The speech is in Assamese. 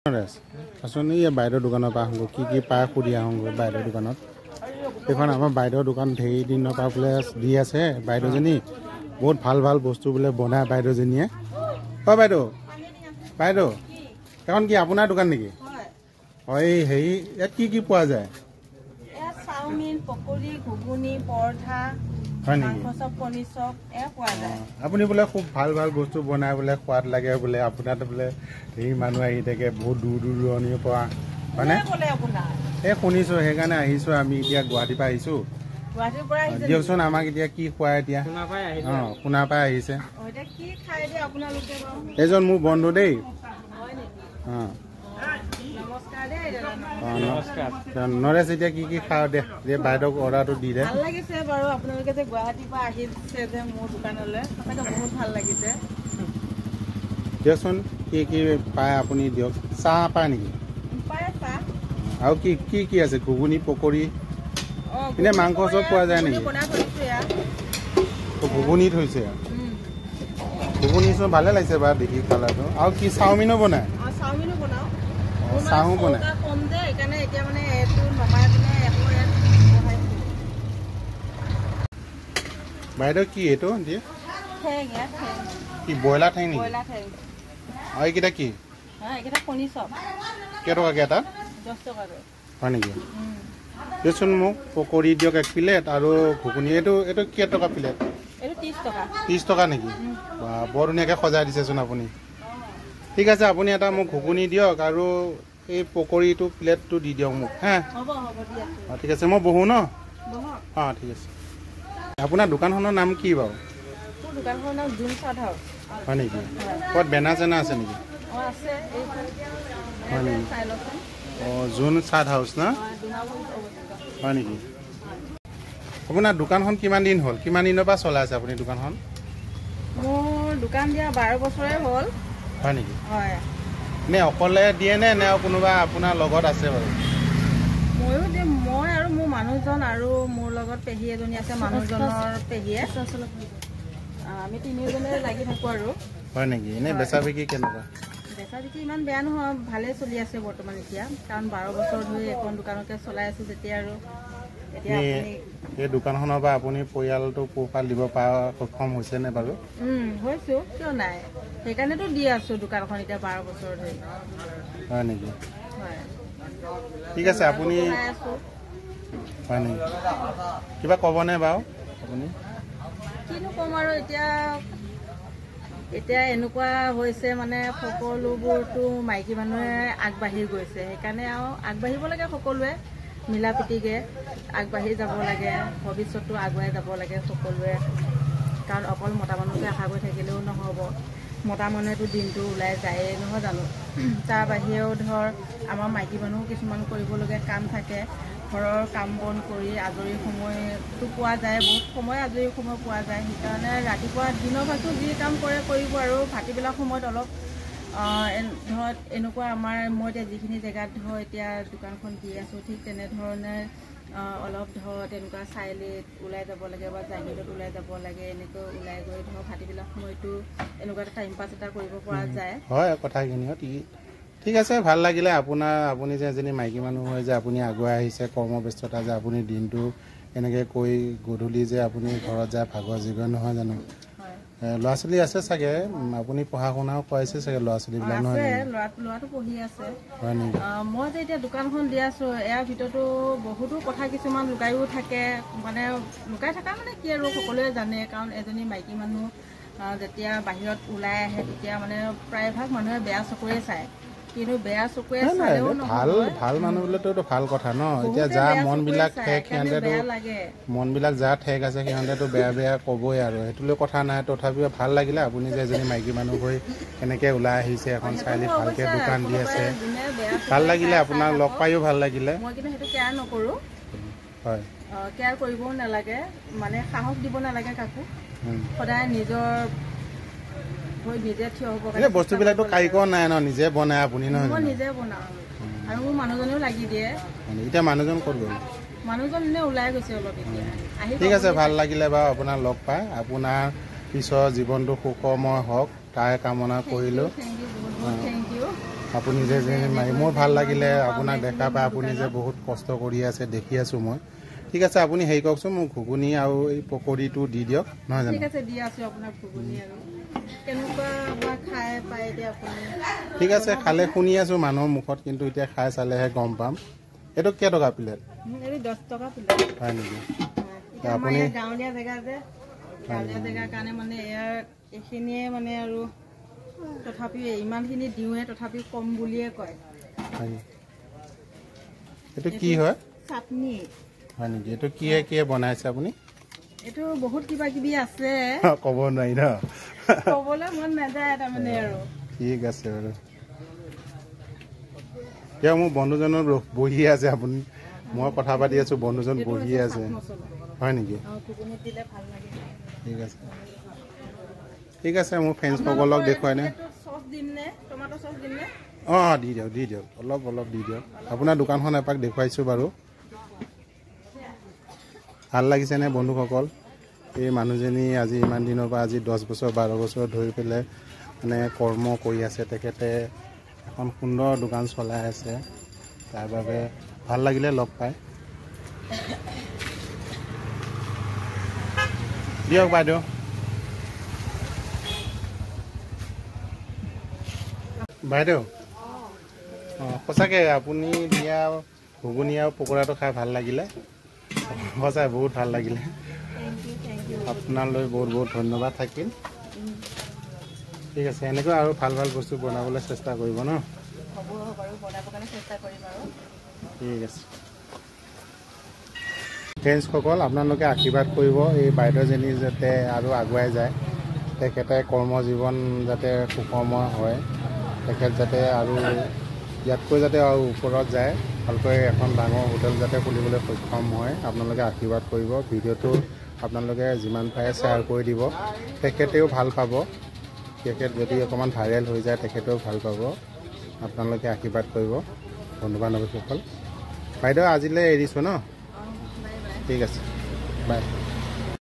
আচনি বাইদেউৰ দোকানৰ পৰা আহোঁ কি পায় সুধি আহোঁ বাইদেউৰ দোকানত এইখন আমাৰ বাইদেউৰ দোকান ধেৰ দিনৰ পৰা বোলে দি আছে বাইদেউজনী বহুত ভাল ভাল বস্তু বোলে বনায় বাইদেউজনীয়ে হয় বাইদেউ এখন কি আপোনাৰ দোকান নেকি হয় হেৰি ইয়াত কি পোৱা যায় চাওমিন পকৰি ঘুগুনি পৰঠা হয় নেকি আপুনি বোলে খুব ভাল ভাল বস্তু বনায় বোলে সোৱাদ লাগে বোলে আপোনাৰ বোলে হেৰি মানুহ আহি থাকে বহুত দূৰ দূৰণিৰ পৰা হয়নে এই শুনিছোঁ সেইকাৰণে আহিছোঁ আমি এতিয়া গুৱাহাটীৰ পৰা আহিছোঁ দিয়কচোন আমাক এতিয়া কি খুৱাই এতিয়া শুনা পাই আহিছে এইজন মোৰ বন্ধু দেই নৰেশ এতিয়া কি খাওঁ দে বাইদেউক অৰ্ডাৰটো দি দে ভাল লাগিছে বাৰু আপোনালোকে যে গুৱাহাটীৰ পৰা আহিছে যে মোৰ দোকানলৈ সঁচাকৈ বহুত ভাল লাগিছে দিয়কচোন কি পায় আপুনি দিয়ক চাহ পায় নেকি আৰু কি আছে ঘুগুনি পকৰি এনে মাংস চব পোৱা যায় নেকি ঘুগুনি থৈছে ঘুগুনি চব ভালে লাগিছে বাৰু দেখি কালাৰটো আৰু কি চাওমিনো বনায় চাহো বনায় বাইদেউ কি এইটো কি ব্ৰইলাৰ ঠেং নেকি আৰু এইকেইটা কি কেইটকাকৈ এটা হয় নেকি দিয়কচোন মোক পকৰি দিয়ক 1 প্লেট আৰু ঘুগুনি এইটো কেইটকা প্লেট 30 টকা নেকি বৰ ধুনীয়াকৈ সজাই দিছেচোন আপুনি ঠিক আছে আপুনি এটা মোক ঘুগুনি দিয়ক আৰু এই পকৰিটো প্লেটটো দি দিয়ক মোক হা ঠিক আছে মই বহোঁ ন ঠিক আছে আপোনাৰ দোকানখনৰ নাম কি বাৰু হয় নেকি ক'ত বেনাৰ চেনাৰ আছে নেকি হয় নেকি জোন চাট হাউচ না হয় নেকি আপোনাৰ দোকানখন কিমান দিন হ'ল কিমান দিনৰ পৰা চলাই আছে আপুনি দোকানখন মোৰ দোকান দিয়া 12 বছৰে হ'ল হয় নেকি হয় নে অকলে দিয়ে নে কোনোবা আপোনাৰ লগত আছে বাৰু ময়ো দিম মই আৰু মোৰ মানুহজন আৰু মোৰ লগত পেহী এজনী আছে মানুহজনৰ পেহীয়ে আমি তিনিজনে লাগি থাকোঁ আৰু হয় নেকি এনে বেচা বিক্ৰী কেনেকুৱা বেচা বিক্ৰী ইমান বেয়া নহয় ভালেই চলি আছে বৰ্তমান এতিয়া কাৰণ 12 বছৰ ধৰি এখন দোকানকে চলাই আছোঁ যেতিয়া আৰু এতিয়া এই দোকানখনৰ পৰা আপুনি পৰিয়ালটো পোহপাল দিব পৰা সক্ষম হৈছেনে বাৰু হৈছোঁ কিয় নাই সেইকাৰণেতো দি আছোঁ দোকানখন এতিয়া 12 বছৰ ধৰি হয় নেকি হয় ঠিক আছে আপুনি হয় নেকি কিবা ক'বনে বাৰু আপুনি কিনো ক'ম আৰু এতিয়া এনেকুৱা হৈছে মানে সকলোবোৰতো মাইকী মানুহে আগবাঢ়ি গৈছে সেইকাৰণে আৰু আগবাঢ়িব লাগে সকলোৱে মিলা প্ৰীতিকে আগবাঢ়ি যাব লাগে ভৱিষ্যতটো আগুৱাই যাব লাগে সকলোৱে কাৰণ অকল মতা মানুহকে আশা কৰি থাকিলেও নহ'ব মতা মানুহেতো দিনটো ওলাই যায়েই নহয় জানো তাৰ বাহিৰেও ধৰ আমাৰ মাইকী মানুহ কিছুমান কৰিবলগীয়া কাম থাকে ঘৰৰ কাম বন কৰি আজৰি সময়টো পোৱা যায় বহুত সময় আজৰি সময় পোৱা যায় সেইকাৰণে ৰাতিপুৱা দিনৰ ভাগটো যি কাম কৰিব আৰু ভাটিবেলা সময়ত অলপ ধৰ এনেকুৱা আমাৰ মই এতিয়া যিখিনি জেগাত ধৰ এতিয়া দোকানখন দি আছোঁ ঠিক তেনেধৰণে অলপ ধৰ তেনেকুৱা চাৰিআলিত ওলাই যাব লাগে বা জাগিৰোডত ওলাই যাব লাগে এনেকৈ ওলাই গৈ ধৰ ভাটিবেলা সময়টো এনেকুৱা এটা টাইম পাছ এটা কৰিব পৰা যায় হয় কথাখিনি ঠিক আছে ভাল লাগিলে আপুনি যে এজনী মাইকী মানুহ হয় যে আপুনি আগুৱাই আহিছে কৰ্মব্যস্ততা যে আপুনি দিনটো এনেকৈ কৈ গধূলি যে আপুনি ঘৰত যায় ভাগৰ জিগৰ নহয় জানো ল'ৰা ছোৱালী আছে চাগে আপুনি পঢ়া শুনাও কৰাইছে চাগে ল'ৰা ছোৱালীবিলাক নহয় ল'ৰাটো পঢ়ি আছে হয় নেকি মই যে এতিয়া দোকানখন দি আছোঁ ইয়াৰ ভিতৰতো বহুতো কথা কিছুমান লুকাইও থাকে মানে লুকাই থকা মানে কি আৰু সকলোৱে জানে কাৰণ এজনী মাইকী মানুহ যেতিয়া বাহিৰত ওলাই আহে তেতিয়া মানে প্ৰায়ভাগ মানুহে বেয়া চকুৰে চায় কিন্তু বেয়া চকুৰে চালেও ভাল মানুহ বুলিতো ভাল কথা ন এতিয়া যাৰ মনবিলাক ঠেক সিহঁতেতো মনবিলাক যাৰ ঠেক আছে সিহঁতেতো বেয়া ক'বই আৰু সেইটোলৈ কথা নাই তথাপিও ভাল লাগিলে আপুনি যে এজনী মাইকী মানুহ হৈ এনেকৈ ওলাই আহিছে এখন চাৰিআলিত ভালকৈ দোকান দি আছে ভাল লাগিলে আপোনাক লগ পায়ো ভাল লাগিলে মই কিন্তু সেইটো কেয়াৰ নকৰোঁ হয় কেয়াৰ কৰিবও নালাগে মানে সাহস দিব নালাগে কাকো সদায় নিজৰ বস্তুবিলাকতো কাৰিকৰ নাই ন নিজে বনায় আপুনি নহয় মই নিজে বনাওঁ আৰু মোৰ মানুহজনেও লাগি দিয়ে এতিয়া মানুহজন ক'ত গ'ল মানুহজন এনে ওলাই গৈছে অলপ এতিয়া ঠিক আছে ভাল লাগিলে বাৰু আপোনাক লগ পাই আপোনাৰ পিছৰ জীৱনটো সুখময় হওক তাই কামনা কৰিলোঁ থেংক ইউ আপুনি যে মোৰ ভাল লাগিলে আপোনাক দেখা পাই আপুনি যে বহুত কষ্ট কৰি আছে দেখি আছো মই ঠিক আছে আপুনি হেৰি কওকচোন মোক ঘুগুনি আৰু এই পকৰীটো দি দিয়ক নহয় জানো ঠিক আছে দি আছো আপোনাক ঘুগুনি আৰু কেনেকুৱা বা খাই পায় এতিয়া আপুনি ঠিক আছে খালে শুনি আছো মানুহৰ মুখত কিন্তু এতিয়া খাই চালেহে গম পাম এইটো কেই টকা প্লেট এইটো 10 টকা প্লেট হয় নেকি আপুনি গাঁৱলীয়া জেগা যে গাঁৱলীয়া জেগাৰ কাৰণে মানে ইয়াৰ এইখিনিয়ে মানে আৰু তথাপিও ইমানখিনি দিওঁহে তথাপিও কম বুলিয়ে কয় এইটো কি হয় চাটনি হয় নেকি এইটো কিয়ে বনাইছে আপুনি এইটো বহুত কিবা কিবি আছে ক'ব নোৱাৰি ন ক'বলৈ মন নাযায় তাৰমানে আৰু ঠিক আছে বাৰু এতিয়া মোৰ বন্ধুজনৰ বহি আছে আপুনি মই কথা পাতি আছো বন্ধুজন বহি আছে হয় নেকি ঠিক আছে ঠিক আছে মোৰ ফ্ৰেণ্ডসকলক দেখুৱাই নে অঁ দি দিয়ক অলপ দি দিয়ক আপোনাৰ দোকানখন এপাক দেখুৱাইছোঁ বাৰু ভাল লাগিছেনে বন্ধুসকল এই মানুহজনী আজি ইমান দিনৰ পৰা আজি 10 বছৰ 12 বছৰ ধৰি পেলাই মানে কৰ্ম কৰি আছে তেখেতে এখন সুন্দৰ দোকান চলাই আছে তাৰ বাবে ভাল লাগিলে লগ পাই দিয়ক বাইদেউ বাইদেউ অঁ সঁচাকৈ আপুনি দিয়া ঘুগুনি আৰু পকোৰাটো খাই ভাল লাগিলে সঁচাই বহুত ভাল লাগিলে আপোনালৈ বহুত ধন্যবাদ থাকিল ঠিক আছে এনেকৈ আৰু ভাল বস্তু বনাবলৈ চেষ্টা কৰিব ন ঠিক আছে ফ্ৰেণ্ডসকল আপোনালোকে আশীৰ্বাদ কৰিব এই বাইদেউজনী যাতে আৰু আগুৱাই যায় তেখেতে কৰ্মজীৱন যাতে সুখময় হয় তেখেত যাতে আৰু ইয়াতকৈ যাতে আৰু ওপৰত যায় ভালকৈ এখন ডাঙৰ হোটেল যাতে খুলিবলৈ সক্ষম হয় আপোনালোকে আশীৰ্বাদ কৰিব ভিডিঅ'টো আপোনালোকে যিমান পাৰে শ্বেয়াৰ কৰি দিব তেখেতেও ভাল পাব তেখেত যদি অকণমান ভাইৰেল হৈ যায় তেখেতেও ভাল পাব আপোনালোকে আশীৰ্বাদ কৰিব বন্ধু বান্ধৱীসকল বাইদেউ আজিলৈ এৰিছোঁ ন ঠিক আছে বাই